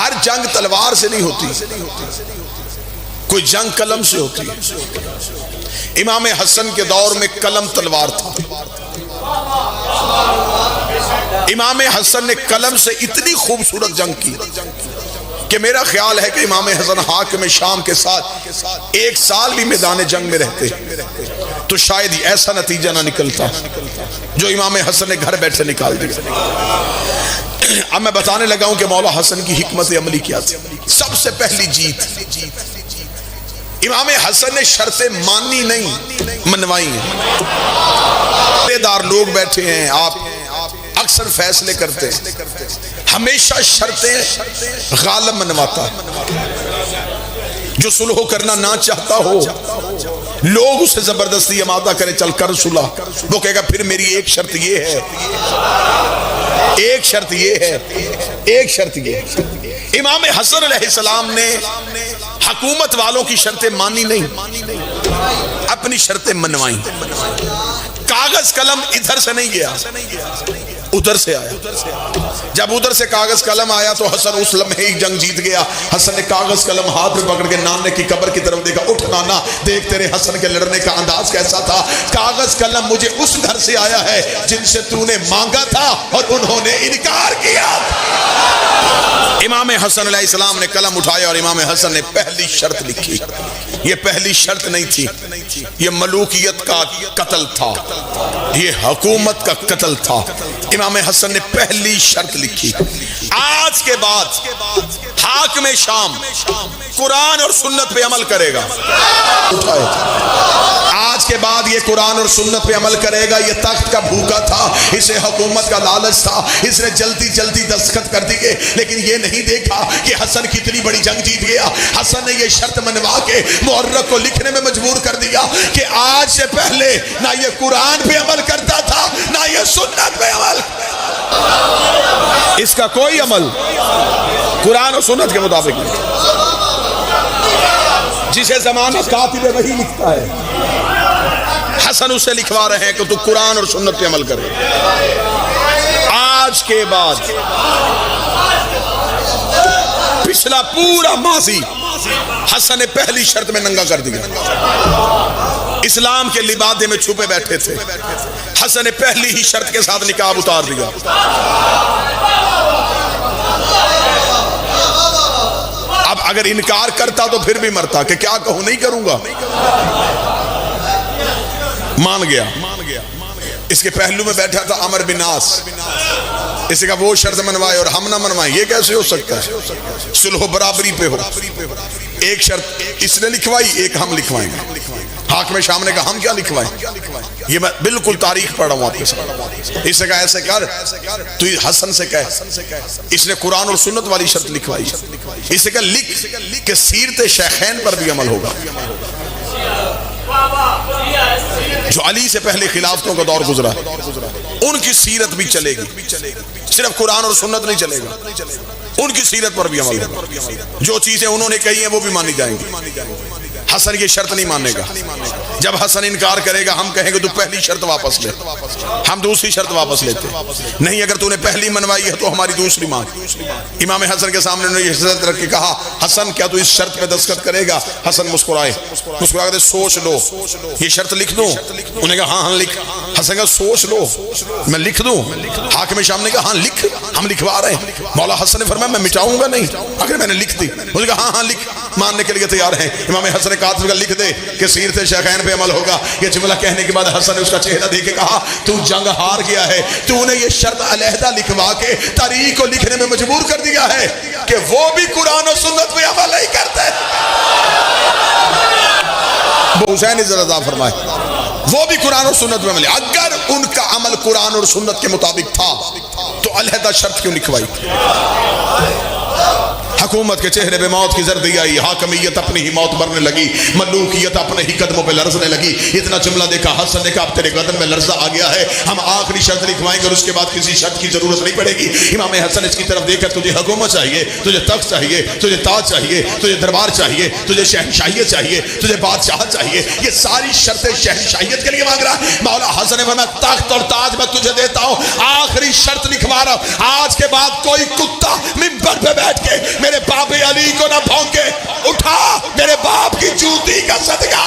ہر جنگ تلوار سے نہیں ہوتی، کوئی جنگ قلم سے ہوتی ہے۔ امام حسن کے دور میں قلم تلوار تھا۔ امام حسن نے قلم سے اتنی خوبصورت جنگ کی کہ میرا خیال ہے کہ امام حسن حاکم شام کے ساتھ 1 سال بھی میدان جنگ میں رہتے تو شاید ہی ایسا نتیجہ نہ نکلتا جو امام حسن نے گھر بیٹھے نکال دیا۔ اب میں بتانے لگا ہوں کہ مولا حسن کی حکمت عملی کیا تھی۔ سب سے پہلی جیت، امام حسن نے شرطیں مانی نہیں، منوائی ہیں۔ دار لوگ بیٹھے ہیں، آپ اکثر فیصلے کرتے ہیں، ہمیشہ شرطیں غالب منواتا ہے۔ جو صلح کرنا نہ چاہتا ہو، لوگ اسے زبردستی آمادہ کرے چل کر صلح، وہ کہے گا پھر میری ایک شرط یہ ہے، ایک شرط یہ ہے، ایک شرط یہ ہے۔ امام حسن علیہ السلام نے حکومت والوں کی شرطیں مانی نہیں، اپنی شرطیں منوائیں۔ کاغذ قلم ادھر سے نہیں گیا، ادھر سے آیا۔ جب ادھر سے کاغذ قلم آیا تو حسن اس لمحے ہی جنگ جیت گیا۔ حسن نے کاغذ قلم ہاتھ میں پکڑ کے نانے کی قبر کی طرف دیکھا، اٹھ نانا دیکھ تیرے حسن کے لڑنے کا انداز کیسا تھا۔ کاغذ قلم مجھے اس گھر سے آیا ہے جن سے تو نے مانگا تھا اور انہوں نے انکار کیا۔ امام حسن علیہ السلام نے قلم اٹھایا اور امام حسن نے پہلی شرط لکھی۔ یہ پہلی شرط نہیں تھی، یہ ملوکیت کا قتل تھا، یہ حکومت کا قتل تھا۔ امام حسن نے پہلی شرط لکھی، آج کے بعد حاکم شام قرآن اور سنت پہ عمل کرے گا۔ آج کے بعد یہ قرآن اور سنت پہ عمل کرے گا۔ یہ تخت کا بھوکا تھا، اسے حکومت کا لالچ تھا، اس نے جلدی جلدی دستخط کر دیے، لیکن یہ نہیں دیکھا کہ حسن کتنی بڑی جنگ جیت گیا۔ حسن نے یہ شرط منوا کے مورخ کو لکھنے میں مجبور کر دیا کہ آج سے پہلے نہ یہ قرآن پہ عمل کرتا تھا نہ یہ سنت پہ عمل، اس کا کوئی عمل قرآن اور سنت کے مطابق نہیں۔ جسے زمانہ کاتب وحی لکھتا ہے، حسن اسے لکھوا رہے ہیں کہ تو قرآن اور سنت پہ عمل کرے۔ آج کے بعد پچھلا پورا ماضی حسن نے پہلی شرط میں ننگا کر دیا۔ اسلام کے لبادے میں چھپے بیٹھے تھے، حسن نے پہلی ہی شرط کے ساتھ نقاب اتار دیا۔ اب اگر انکار کرتا تو پھر بھی مرتا کہ کیا کہوں، نہیں کروں گا۔ مان گیا۔ اس کے پہلو میں بیٹھا تھا عمر بن عاص، اس کا وہ شرط منوائے اور ہم نہ منوائیں، یہ کیسے ہو سکتا ہے؟ صلح و برابری پہ ہو، ایک شرط اس نے لکھوائی، ایک ہم لکھوائیں گے۔ حاکم شام نے کہا ہم کیا لکھوائیں؟ یہ میں بالکل تاریخ پڑھ رہا ہوں آپ کے ساتھ۔ اس نے کہا ایسے کر، تو حسن سے کہہ، اس نے قرآن اور سنت والی شرط لکھوائی۔ اس نے کہا لکھ کہ سیرت شیخین پر بھی عمل ہوگا۔ جو علی سے پہلے خلافتوں کا دور گزرا ان کی سیرت بھی چلے گی، صرف قرآن اور سنت نہیں چلے گا، ان کی سیرت پر بھی عمل ہوگا۔ جو چیزیں انہوں نے کہی ہیں وہ بھی مانی جائیں گی۔ حسن یہ شرط نہیں مانے گا۔ جب حسن انکار کرے گا ہم کہیں گے تو پہلی شرط واپس لے، ہم دوسری شرط واپس لیتے نہیں۔ اگر تو نے پہلی منوائی ہے تو ہماری دوسری مانگ۔ امام حسن کے سامنے انہوں نے یہ شرط رکھ کے کہا حسن کیا تو اس شرط پہ دستخط کرے گا؟ حسن مسکرائے، مسکرا کے سوچ لو، یہ شرط لکھ دوں؟ انہوں نے کہا ہاں لکھ۔ حسن کہا سوچ لو میں لکھ دوں؟ حاکم شام نے کہا ہاں لکھ، ہم لکھوا رہے ہیں۔ مولا حسن نے فرمایا میں مٹاؤں گا نہیں اگر میں نے لکھ دی۔ انہوں نے کہا ہاں لکھ، ماننے کے لیے تیار ہیں۔ امام حسن نے کاتب کا لکھ دے کہ سیرت شیخین پہ عمل ہوگا۔ یہ جملہ کہنے کے بعد حسن نے اس کا چہرہ دیکھ کے کہا تو جنگ ہار گیا ہے، تو نے یہ شرط علیحدہ لکھوا کے تاریخ کو لکھنے میں مجبور کر دیا ہے کہ وہ بھی قرآن و سنت پہ عمل نہیں کرتے۔ حسین رضا فرمائے وہ بھی قرآن اور سنت پہ عمل، اگر ان کا عمل قرآن اور سنت کے مطابق تھا تو علیحدہ شرط کیوں لکھوائی؟ حکومت کے چہرے پہ موت کی زردی آئی، حاکمیت اپنی ہی موت مرنے لگی، ملوکیت اپنے ہی قدموں پہ لرزنے لگی۔ اتنا جملہ دیکھا حسن نے کہا اب تیرے قدم میں لرزہ آ گیا ہے، ہم آخری شرط لکھوائیں گے اور اس کے بعد کسی شرط کی ضرورت نہیں پڑے گی۔ امام حسن اس کی طرف دیکھ کر تجھے حکومت چاہیے، تجھے تخت چاہیے، تجھے تاج چاہیے، تجھے دربار چاہیے، تجھے شہنشاہیت چاہیے، تجھے بادشاہت چاہیے، یہ ساری شرطیں شہنشاہیت کے لیے مانگ رہا ہے۔ مولا حسن نے فرمایا تخت اور تاج میں تجھے دیتا ہوں، آخری شرط لکھوا رہا ہوں، آج کے بعد کوئی کتا منبر پہ بیٹھ کے میرے جناب علی کو نہ بھونکے، اٹھا میرے باپ کی جوتی کا صدقہ